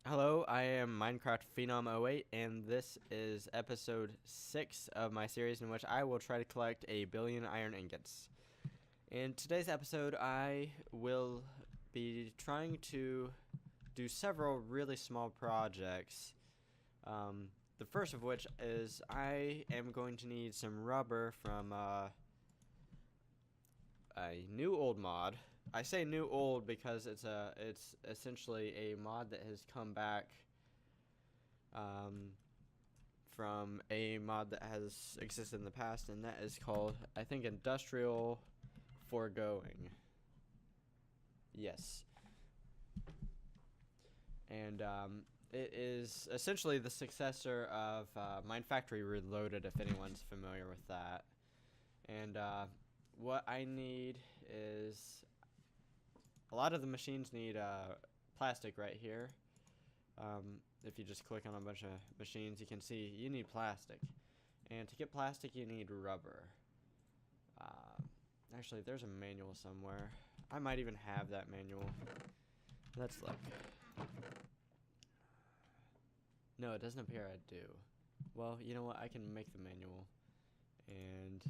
Hello, I am Minecraft Phenom08, and this is episode 6 of my series in which I will try to collect 1,000,000,000 iron ingots. In today's episode, I will be trying to do several really small projects. The first of which is I am going to need some rubber from a new old mod. I say new old because it's essentially a mod that has come back from a mod that has existed in the past, and that is called, I think, Industrial Foregoing. Yes. And it is essentially the successor of Mine Factory Reloaded, if anyone's familiar with that. And what I need is a lot of the machines need plastic right here. If you just click on a bunch of machines, you can see you need plastic. And to get plastic, you need rubber. Actually, there's a manual somewhere. I might even have that manual. Let's look. No, it doesn't appear I do. Well, you know what? I can make the manual. And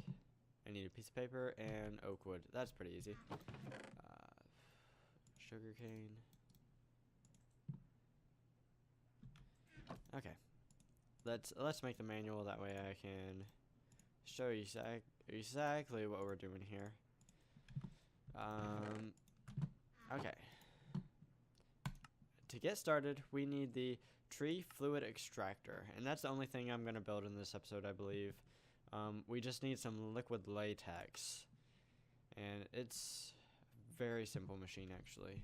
I need a piece of paper and oak wood. That's pretty easy. Sugar cane. Okay. Let's make the manual, that way I can show you exactly what we're doing here. Okay. To get started, we need the tree fluid extractor, and that's the only thing I'm going to build in this episode, I believe. We just need some liquid latex, and it's a very simple machine, actually.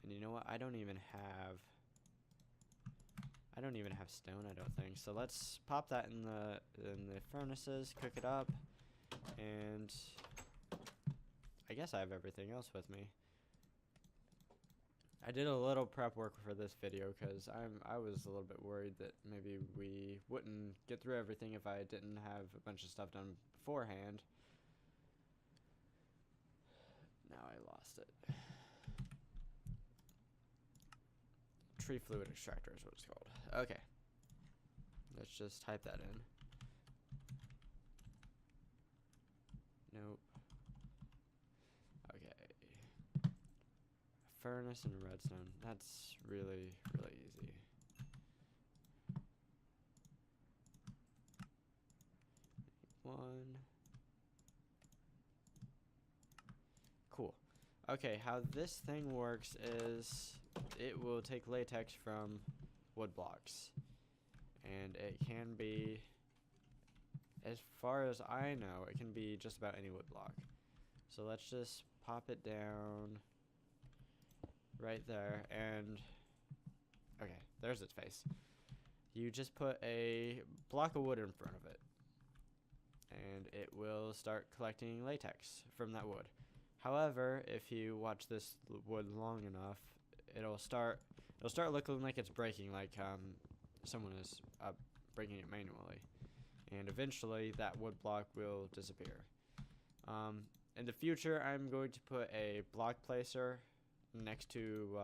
And you know what? I don't even have stone, I don't think. So let's pop that in the furnaces, cook it up, and I guess I have everything else with me. I did a little prep work for this video because I was a little bit worried that maybe we wouldn't get through everything if I didn't have a bunch of stuff done beforehand. Now I lost it. Tree fluid extractor is what it's called. Okay. Let's just type that in. Nope. Okay. Furnace and redstone. That's really, really easy. One. Cool. Okay, how this thing works is it will take latex from wood blocks. And it can be, as far as I know, it can be just about any wood block. So let's just pop it down right there, and okay, there's its face. You just put a block of wood in front of it, and it will start collecting latex from that wood. However, if you watch this wood long enough, it'll start looking like it's breaking, like someone is breaking it manually, and eventually that wood block will disappear. In the future, I'm going to put a block placer next to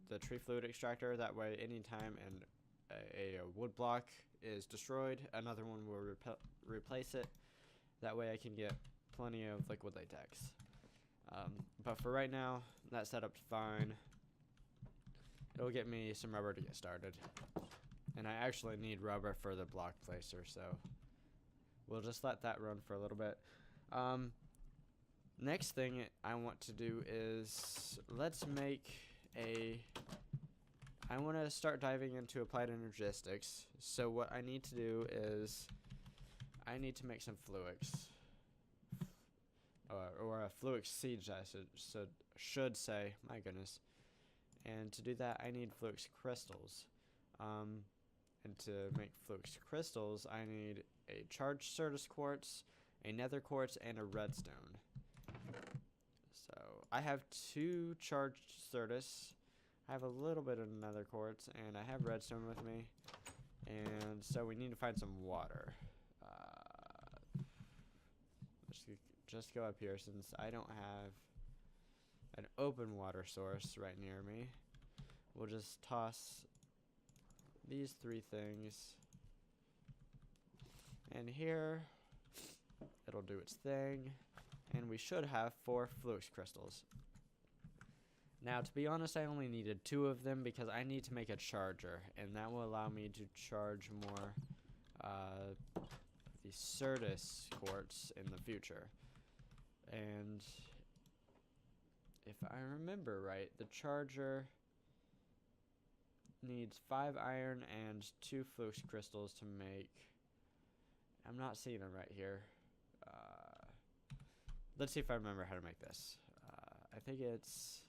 the tree fluid extractor. That way, anytime a wood block is destroyed, another one will replace it. That way I can get plenty of liquid latex. But for right now, that setup's fine. It'll get me some rubber to get started. And I actually need rubber for the block placer, so we'll just let that run for a little bit. Next thing I want to do is I want to start diving into applied energistics. So what I need to do is I need to make some fluix. Or a fluix seed, I should say. My goodness. And to do that, I need fluix crystals. And to make fluix crystals, I need a charged Certus quartz, a nether quartz, and a redstone. So I have 2 charged Certus. I have a little bit of nether quartz, and I have redstone with me. And so we need to find some water. Let's just go up here since I don't have an open water source right near me. we'll just toss these 3 things in here. It'll do its thing, and we should have 4 flux crystals. Now, to be honest, I only needed 2 of them because I need to make a charger, and that will allow me to charge more the Certus quartz in the future. And if I remember right, the charger needs 5 iron and 2 flux crystals to make. I'm not seeing them right here. Let's see if I remember how to make this. I think it's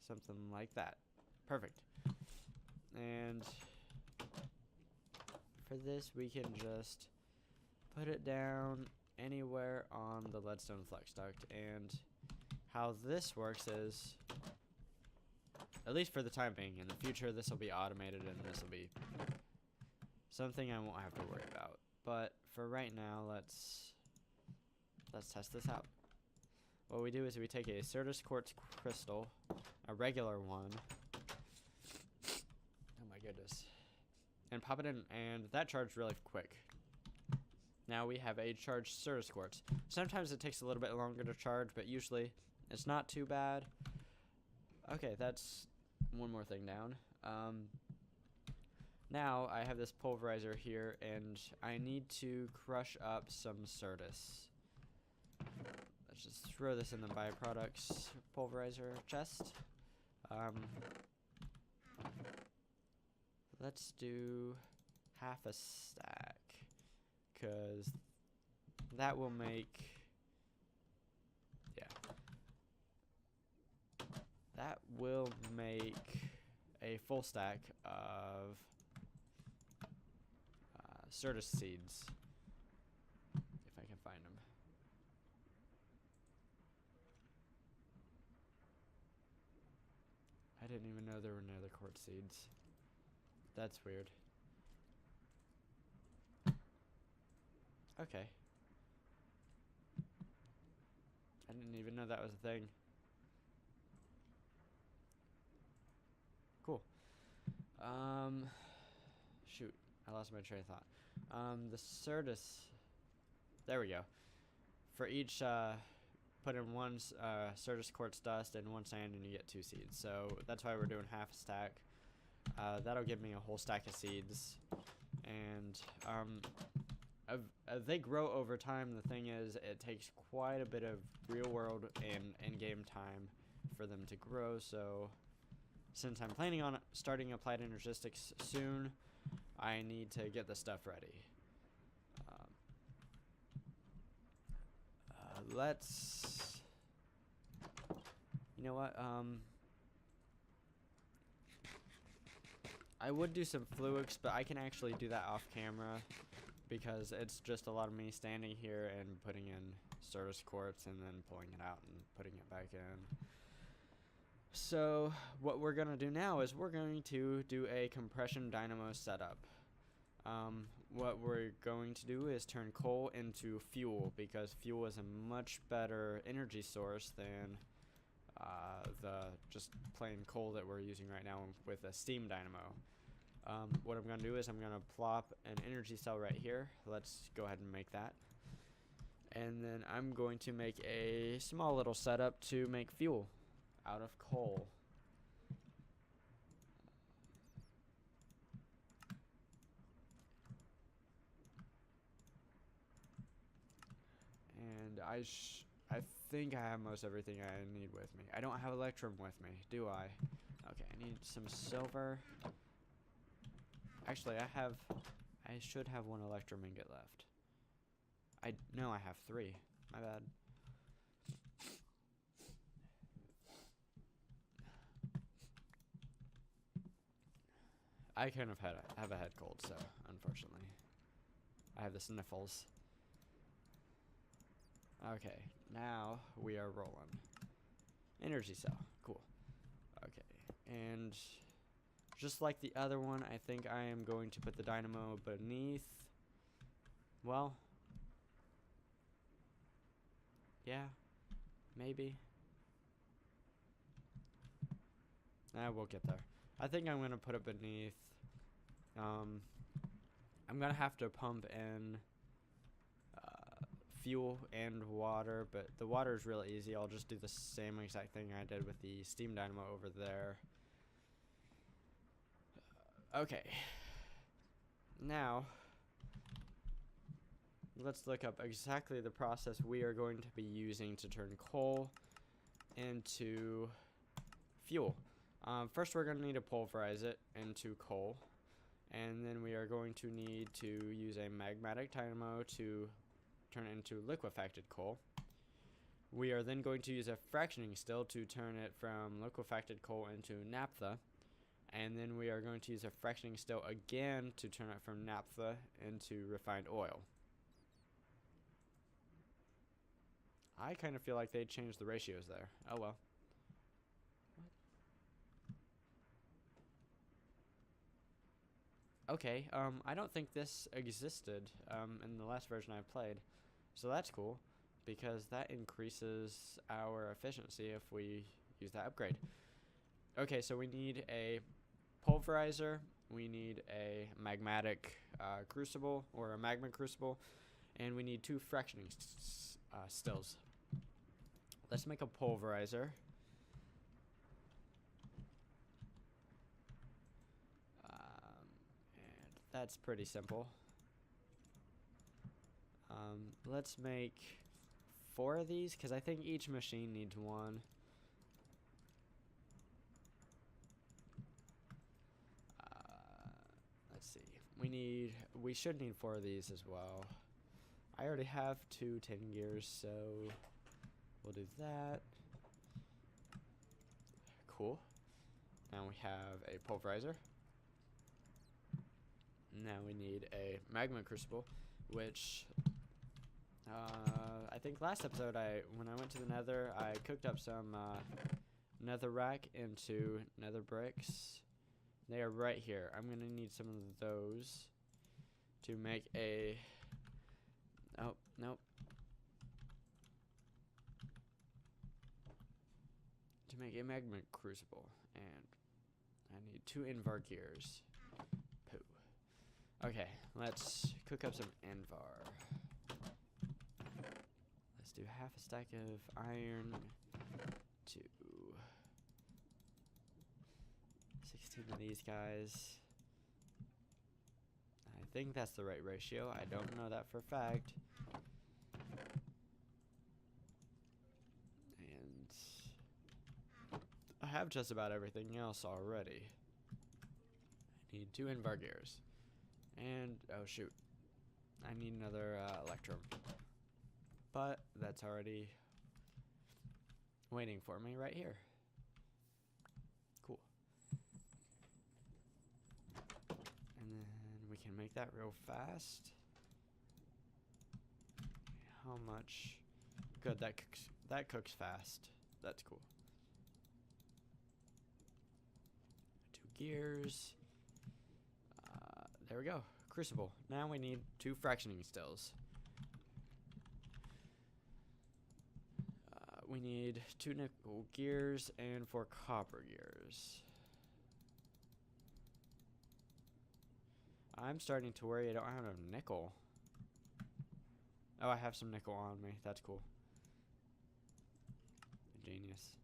something like that. Perfect. And for this, we can just put it down anywhere on the leadstone flux duct. And how this works is, at least for the time being, in the future this will be automated and this will be something I won't have to worry about. But for right now, let's test this out. What we do is we take a Certus quartz crystal, a regular one. Oh my goodness. And pop it in, and that charged really quick. Now we have a charged Certus quartz. Sometimes it takes a little bit longer to charge, but usually it's not too bad. Okay, that's one more thing down. Now I have this pulverizer here, and I need to crush up some Certus. Let's just throw this in the byproducts pulverizer chest. Let's do half a stack, because that will make, that will make a full stack of Certus seeds, if I can find them. I didn't even know there were nether quartz seeds. That's weird. Okay. I didn't even know that was a thing. Cool. Shoot, I lost my train of thought. The Certus. There we go. For each, put in 1 Certus quartz dust and 1 sand, and you get 2 seeds. So that's why we're doing half a stack. That'll give me a whole stack of seeds. And they grow over time. The thing is, it takes quite a bit of real world and in-game time for them to grow. So since I'm planning on starting applied energistics soon, I need to get the stuff ready. Let's, you know what, I would do some fluix, but I can actually do that off camera because it's just a lot of me standing here and putting in Certus quartz and then pulling it out and putting it back in. So what we're going to do now is we're going to do a compression dynamo setup. What we're going to do is turn coal into fuel, because fuel is a much better energy source than the just plain coal that we're using right now with a steam dynamo. What I'm going to do is I'm going to plop an energy cell right here. Let's go ahead and make that. And then I'm going to make a small little setup to make fuel out of coal. And I think I have most everything I need with me. I don't have Electrum with me, do I? Okay, I need some silver. Actually, I should have 1 Electrum ingot left. No, I have 3. My bad. I kind of have a head cold, so unfortunately, I have the sniffles. Okay, now we are rolling. Energy cell, cool. Okay, and just like the other one, I think I am going to put the dynamo beneath. Well, yeah, maybe. We'll get there. I think I'm gonna put it beneath. I'm gonna have to pump in fuel and water, but the water is really easy. I'll just do the same exact thing I did with the steam dynamo over there. Okay. Now, let's look up exactly the process we are going to be using to turn coal into fuel. First, we're going to need to pulverize it into coal, and then we are going to need to use a magmatic dynamo to turn it into liquefied coal. We are then going to use a fractioning still to turn it from liquefied coal into naphtha, and then we are going to use a fractioning still again to turn it from naphtha into refined oil. I kind of feel like they changed the ratios there. Oh well. Okay, I don't think this existed in the last version I played, so that's cool, because that increases our efficiency if we use that upgrade. Okay, so we need a pulverizer, we need a magmatic crucible, or a magma crucible, and we need 2 fractioning stills. Let's make a pulverizer. That's pretty simple. Let's make 4 of these, because I think each machine needs 1. Let's see. We should need 4 of these as well. I already have 2 10 gears, so we'll do that. Cool. Now we have a pulverizer. Now we need a magma crucible, which I think last episode when I went to the nether, I cooked up some netherrack into nether bricks. They are right here. I'm going to need some of those to make a... Oh, nope. To make a magma crucible. And I need 2 invar gears. Poo. Okay, let's cook up some invar. Let's do half a stack of iron to 16 of these guys. I think that's the right ratio. I don't know that for a fact. And I have just about everything else already. I need 2 invar gears. And, oh shoot, I need another electrum. But that's already waiting for me right here. Cool. And then we can make that real fast. How much? Good, that cooks fast. That's cool. 2 gears. There we go. Crucible. Now we need 2 fractioning stills. We need 2 nickel gears and 4 copper gears. I'm starting to worry I don't have enough nickel. Oh, I have some nickel on me. That's cool. Genius.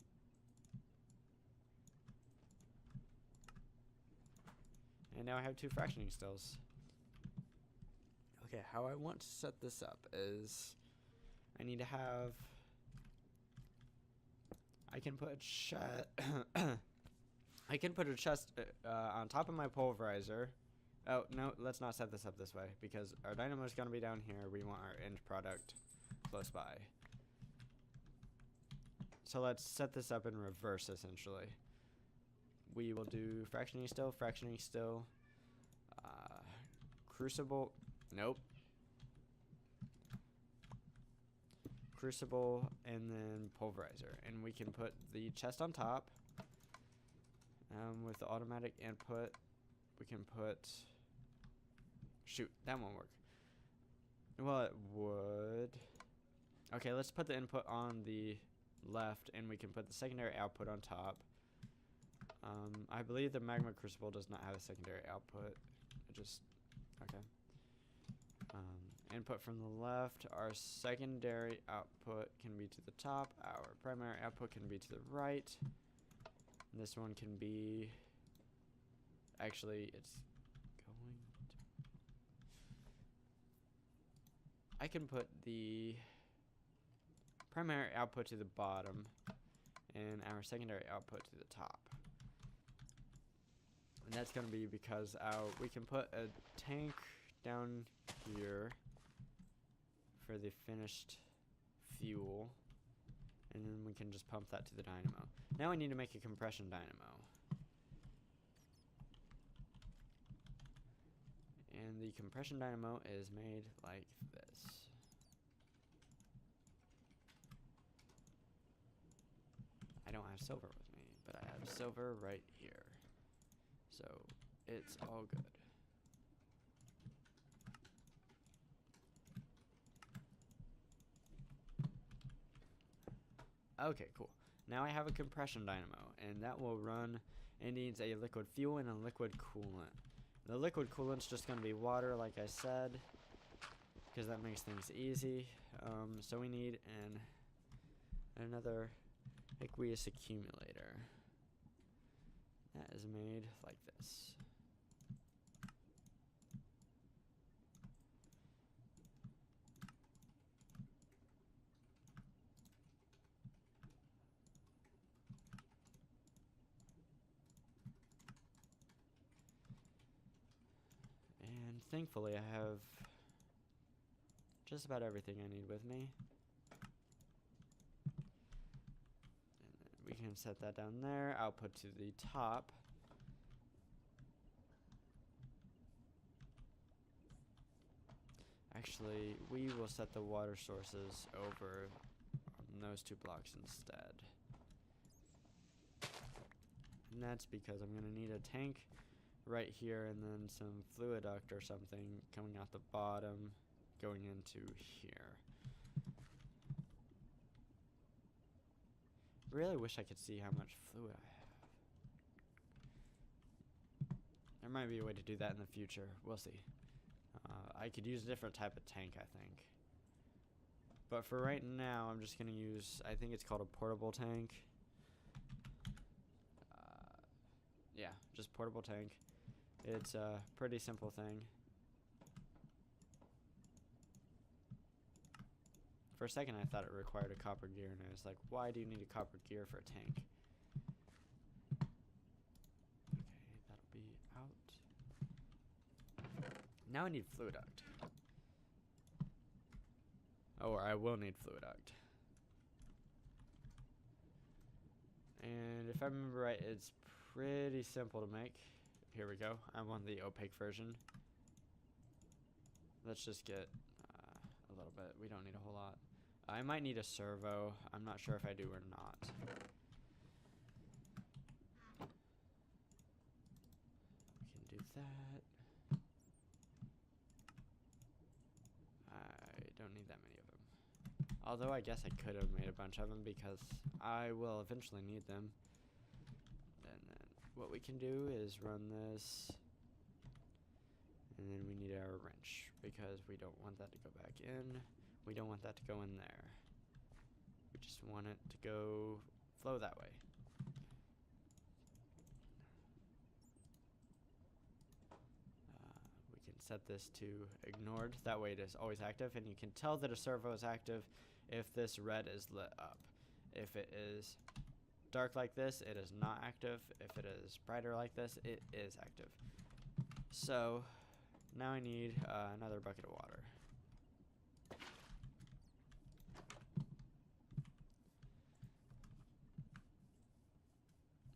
And now I have 2 fractioning stills. Okay, how I want to set this up is I need to have... I can put I can put a chest on top of my pulverizer. Oh, no, let's not set this up this way, because our dynamo is going to be down here. We want our end product close by. So let's set this up in reverse, essentially. We will do fractioning still, crucible, nope. Crucible, and then pulverizer. And we can put the chest on top. With the automatic input, we can put... Shoot, that won't work. Well, it would. Okay, let's put the input on the left, and we can put the secondary output on top. I believe the magma crucible does not have a secondary output. It just, okay. Input from the left. Our secondary output can be to the top. Our primary output can be to the right. And this one can be, actually, it's going to, I can put the primary output to the bottom and our secondary output to the top. And that's going to be because we can put a tank down here for the finished fuel, and then we can just pump that to the dynamo. Now we need to make a compression dynamo. And the compression dynamo is made like this. I don't have silver with me, but I have silver right here. So it's all good. Okay, cool. Now I have a compression dynamo, and that will run. It needs a liquid fuel and a liquid coolant. The liquid coolant's just going to be water, like I said, because that makes things easy. So we need another aqueous accumulator. That is made like this. And thankfully I have just about everything I need with me. We can set that down there, output to the top. Actually, we will set the water sources over on those two blocks instead. And that's because I'm going to need a tank right here and then some fluid duct or something coming out the bottom going into here. Really wish I could see how much fluid I have. There might be a way to do that in the future. We'll see. I could use a different type of tank, I think. But for right now, I'm just going to use, I think it's called a portable tank. Yeah, just portable tank. It's a pretty simple thing. For a second, I thought it required a copper gear, and I was like, why do you need a copper gear for a tank? Okay, that'll be out. Now I need fluid duct. Or I will need fluid duct. And if I remember right, it's pretty simple to make. Here we go. I'm on the opaque version. Let's just get a little bit. We don't need a whole lot. I might need a servo. I'm not sure if I do or not. We can do that. I don't need that many of them. Although I guess I could have made a bunch of them because I will eventually need them. And then what we can do is run this. And then we need our wrench because we don't want that to go back in. We don't want that to go in there. We just want it to go flow that way. We can set this to ignored. That way it is always active, and you can tell that a servo is active if this red is lit up. If it is dark like this, it is not active. If it is brighter like this, it is active. So now I need another bucket of water.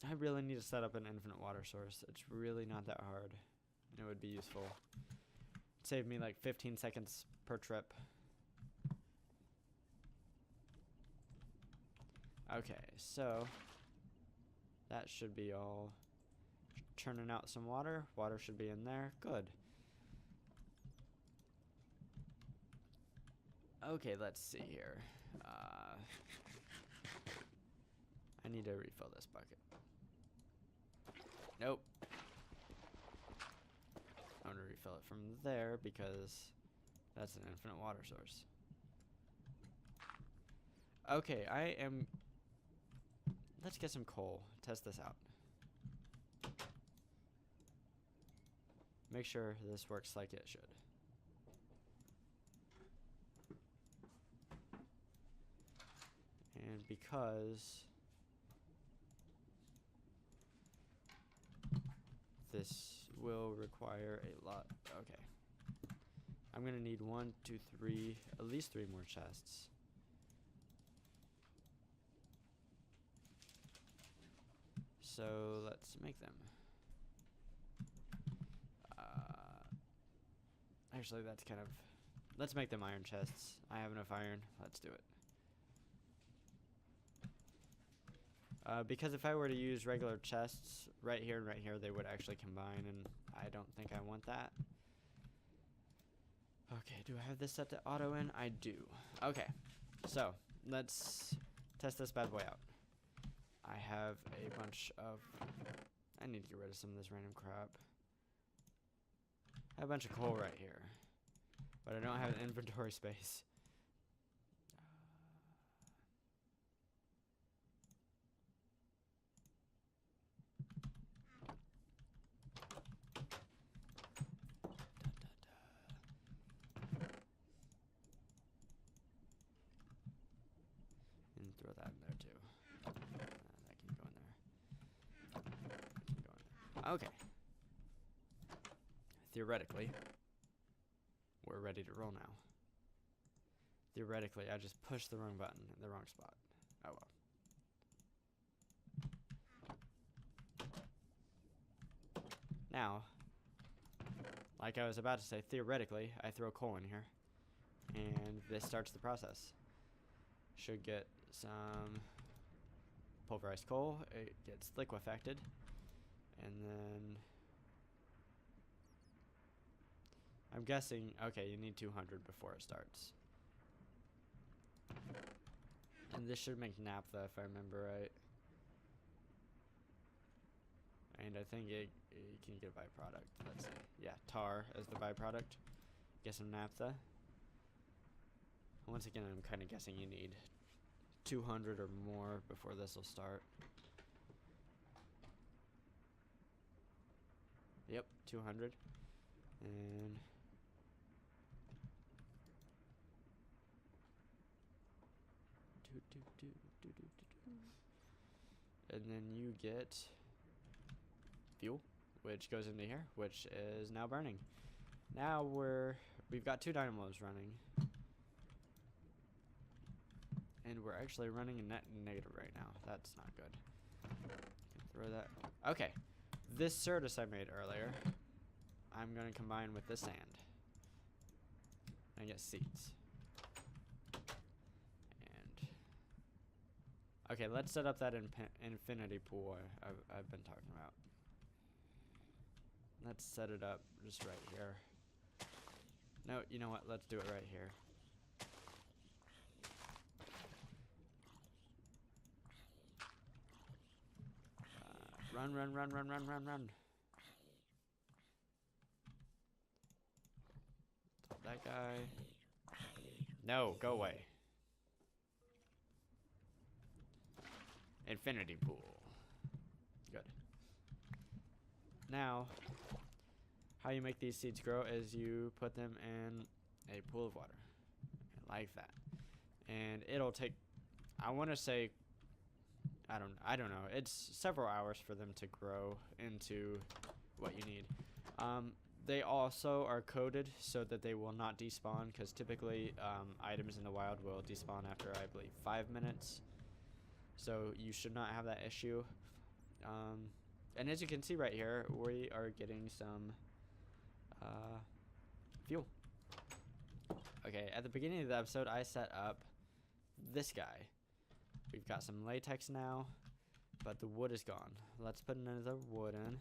I really need to set up an infinite water source. It's really not that hard. It would be useful. It'd save me like 15 seconds per trip. Okay, so that should be all. Churning out some water. Water should be in there. Good. Okay, let's see here. I need to refill this bucket. Nope. I'm gonna refill it from there because that's an infinite water source. Okay, let's get some coal. Test this out. Make sure this works like it should. And because this will require a lot. Okay. I'm gonna need 1, 2, 3, at least 3 more chests. So let's make them. Actually, that's kind of... Let's make them iron chests. I have enough iron. Let's do it. Because if I were to use regular chests right here and right here, they would actually combine, and I don't think I want that. Okay, do I have this set to auto in? I do. Okay, so let's test this bad boy out. I have a bunch of... I need to get rid of some of this random crap. I have a bunch of coal right here, but I don't have an inventory space. And throw that in there too. That can go in there. That can go in there. Okay. Theoretically, we're ready to roll now. Theoretically, I just pushed the wrong button in the wrong spot. Oh well. Now, like I was about to say, theoretically, I throw coal in here, and this starts the process. Should get some pulverized coal. It gets liquefacted, and then I'm guessing, okay, you need 200 before it starts. And this should make naphtha if I remember right. And I think it can get a byproduct. Let's see. Yeah, tar as the byproduct. Get some naphtha. Once again, I'm kind of guessing you need 200 or more before this will start. Yep, 200. And and then you get fuel, which goes into here, which is now burning. Now we've got 2 dynamos running, and we're actually running a net negative right now. That's not good. Throw that. Okay, this Certus I made earlier, I'm gonna combine with the sand and get seeds. Okay, let's set up that infinity pool I've been talking about. Let's set it up just right here. No, you know what? Let's do it right here. Run, run, run, run, run, run, run. That guy. No, go away. Infinity pool. Good. Now, how you make these seeds grow is you put them in a pool of water, like that, and it'll take, I want to say, I don't know. It's several hours for them to grow into what you need. They also are coded so that they will not despawn, because typically items in the wild will despawn after, I believe, 5 minutes. So you should not have that issue. And as you can see right here, we are getting some fuel. Okay, at the beginning of the episode, I set up this guy. We've got some latex now, but the wood is gone. Let's put another wood in.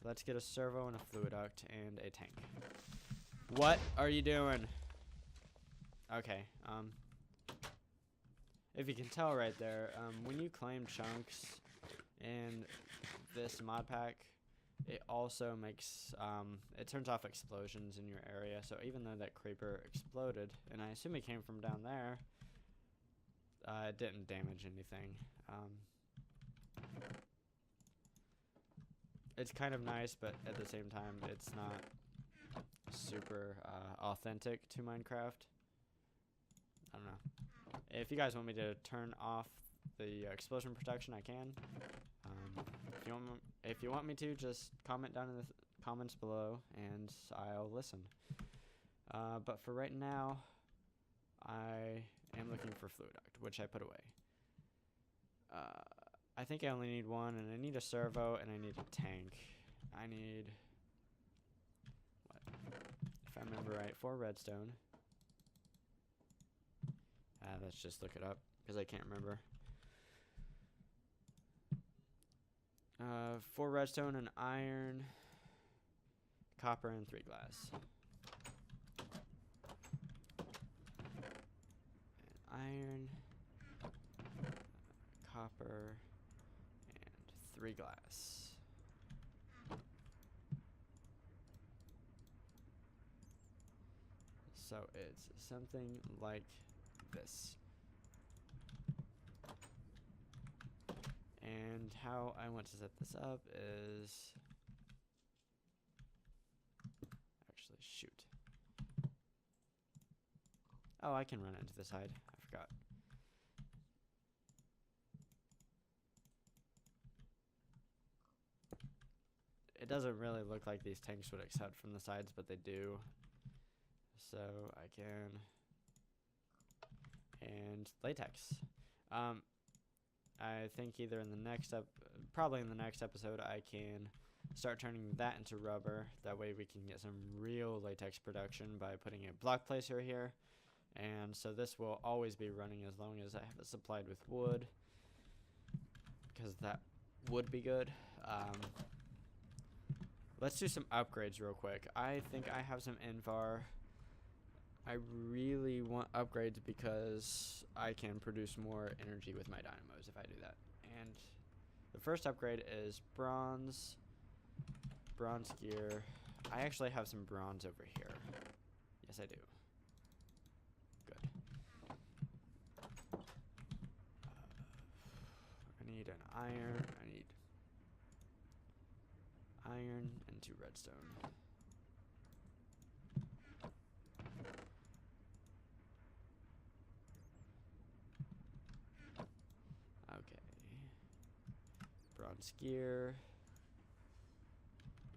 Let's get a servo and a fluid duct and a tank. What are you doing? Okay, if you can tell right there, when you claim chunks in this mod pack, it also makes, it turns off explosions in your area. So even though that creeper exploded, and I assume it came from down there, it didn't damage anything. It's kind of nice, but at the same time, it's not super authentic to Minecraft. I don't know. If you guys want me to turn off the explosion protection, I can. If you want me to, just comment down in the comments below, and I'll listen. But for right now, I am looking for fluid duct, which I put away. I think I only need one, and I need a servo, and I need a tank. I need, what? If I remember right, 4 redstone. Let's just look it up, because I can't remember. 4 redstone and iron, copper, and 3 glass. And iron, copper, and 3 glass. So it's something like this. And how I want to set this up is, actually, shoot. Oh, I can run it into the side. I forgot. It doesn't really look like these tanks would accept from the sides, but they do. So I can, and latex. I think either in the next probably in the next episode, I can start turning that into rubber. That way we can get some real latex production by putting a block placer here. And so this will always be running as long as I have it supplied with wood, because that would be good. Let's do some upgrades real quick. I think I have some Invar. I really want upgrades because I can produce more energy with my dynamos if I do that. And the first upgrade is bronze gear. I actually have some bronze over here. Yes, I do. Good. I need an iron. I need iron and 2 redstone. Bronze gear.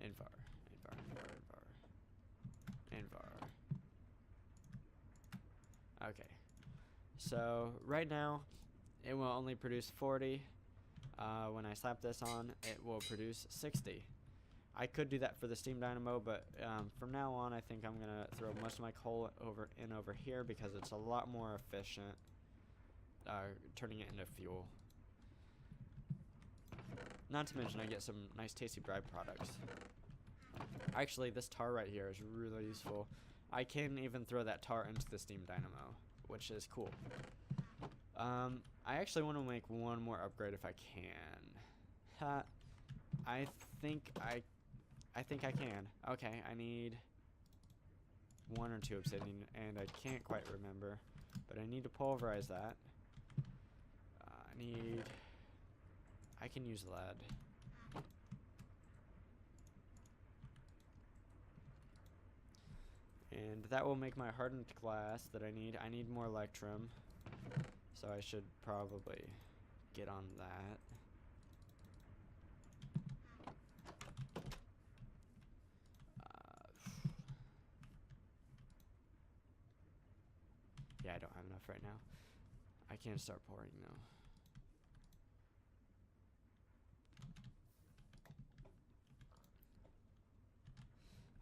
Invar. Okay. So right now, it will only produce 40. When I slap this on, it will produce 60. I could do that for the steam dynamo, but from now on, I think I'm gonna throw most of my coal over here because it's a lot more efficient turning it into fuel. Not to mention I get some nice tasty byproducts. Actually, this tar right here is really useful. I can even throw that tar into the steam dynamo, which is cool. I actually want to make one more upgrade if I can. I think I can. Okay, I need 1 or 2 obsidian, and I can't quite remember, but I need to pulverize that. I can use lead. And that will make my hardened glass that I need. I need more electrum, so I should probably get on that. Yeah, I don't have enough right now. I can't start pouring though.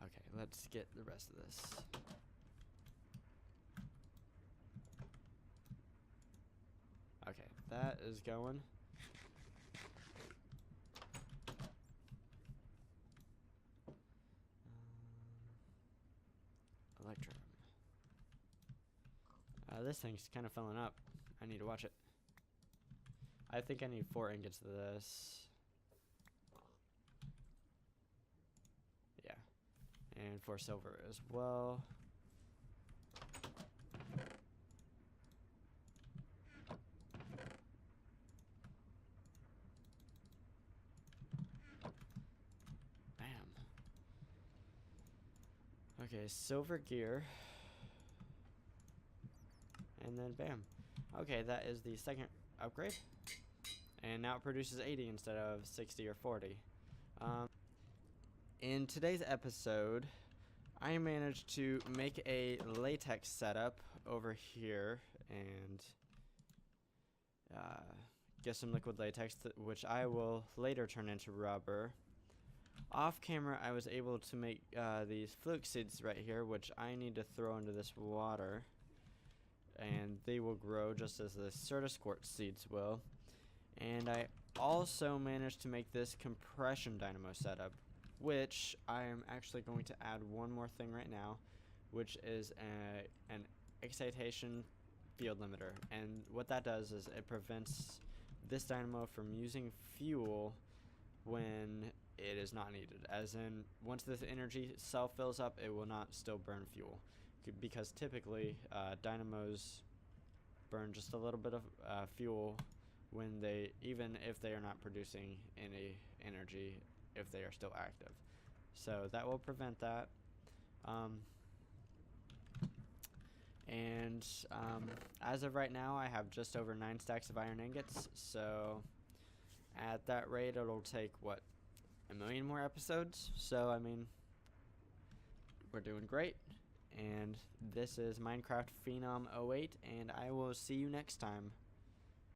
Okay, let's get the rest of this. Okay, that is going. Electrum. This thing's kind of filling up. I need to watch it. I think I need 4 ingots of this. and for silver as well. Bam. Okay, silver gear. And then bam. Okay, that is the second upgrade. And now it produces 80 instead of 60 or 40. In today's episode, I managed to make a latex setup over here and get some liquid latex, which I will later turn into rubber. Off camera, I was able to make these fluke seeds right here, which I need to throw into this water. And they will grow just as the Certisquart seeds will. And I also managed to make this compression dynamo setup, which I am actually going to add one more thing right now, which is an excitation field limiter. And what that does is it prevents this dynamo from using fuel when it is not needed. As in, once this energy cell fills up, it will not still burn fuel. Because typically, dynamos burn just a little bit of fuel when even if they are not producing any energy, if they are still active. So that will prevent that. As of right now, I have just over 9 stacks of iron ingots. So at that rate, it'll take, what, 1 million more episodes? So, I mean, we're doing great. And this is Minecraft Phenom 08, and I will see you next time.